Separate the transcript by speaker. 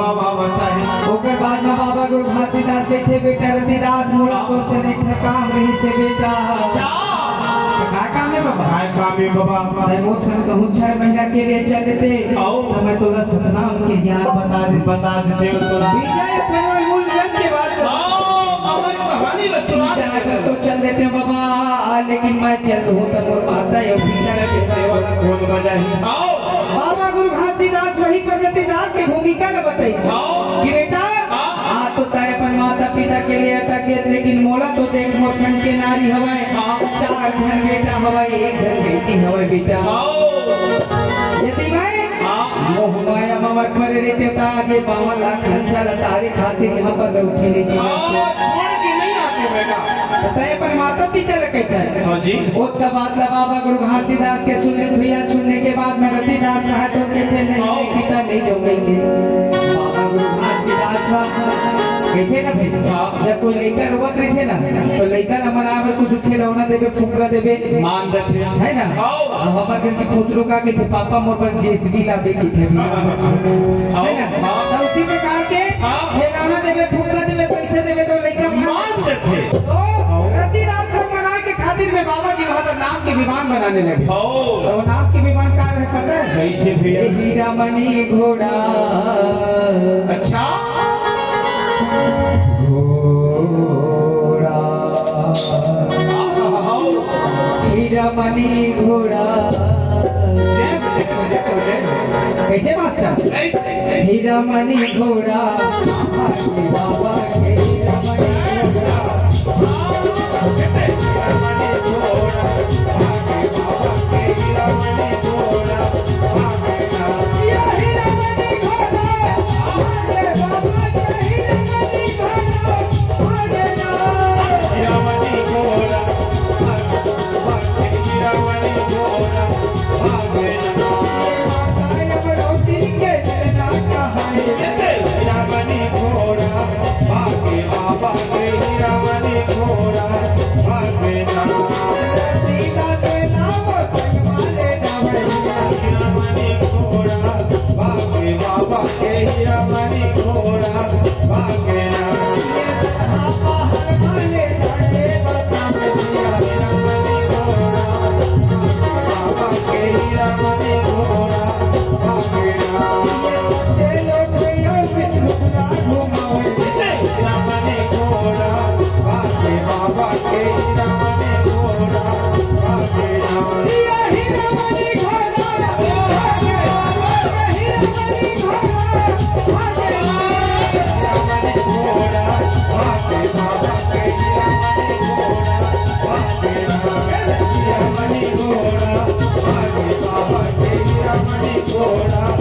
Speaker 1: ओकर बाद में बाबा गुरु घासीदास बैठे बेटा रविदास मोला तो से ने काम रही से बेटा का काम है बाबा मैं मोर संग कहूं 6 महीना के लिए चल देते तो मैं तोला सतनाम के ज्ञान बता देते तोला विजय फलवा मूल ग्रंथ के बाद
Speaker 2: अमर कहानी ल सुना
Speaker 1: तो चल देते बाबा लेकिन मैं चल हूं तो मोर माता यो बिना के सेवा
Speaker 2: कौन बजाही
Speaker 1: बाबा गुरु घासीदास वही प्रगतिदास की भूमिका ल बताई कि बेटा तो तय अपन माता पिता के लिए अटक लेकिन मोला तो देख मोर संग के नारी हवाए 4 जन बेटा हवाए 1 जन बेटी हवाए बेटा यदि मैं मोह माया ममर पर रहते ताज ये बावला खंसल तारे खातिर यहां पर उठे ले
Speaker 2: छोड़ के नहीं आते बेटा
Speaker 1: तय पर माता पिता ल कहता है
Speaker 2: हां जी
Speaker 1: बहुत का बात ला बाबा गुरु घासीदास के सुनने भैया सुनने के बाद में रतिदास कहा तो कहते नहीं पिता नहीं जाऊंगे बाबा गुरु घासीदास कहते ना फिर जब कोई लेकर रोवत रहे ना तो लेकर हमारा पर कुछ खिलौना देवे फुकरा देवे
Speaker 2: मान देते
Speaker 1: है ना हमार घर की पुत्रों का के पापा मोर पर जेसीबी लावे की थे है ना तो उसी प्रकार के खिलौना देवे फुकरा देवे पैसे देवे तो लेकर
Speaker 2: मान देते
Speaker 1: रतिदास को मनाए के खातिर में बाबा जी वहां पर नाम के विमान बनाने लगे तो नाम के विमान का है पता है
Speaker 2: कैसे भैया
Speaker 1: हीरा मणि घोड़ा
Speaker 2: अच्छा
Speaker 1: घोड़ा हीरा मणि घोड़ा कैसे मास्टर हीरा मणि घोड़ा बाबा के हीरा मणि घोड़ा
Speaker 2: घोड़ा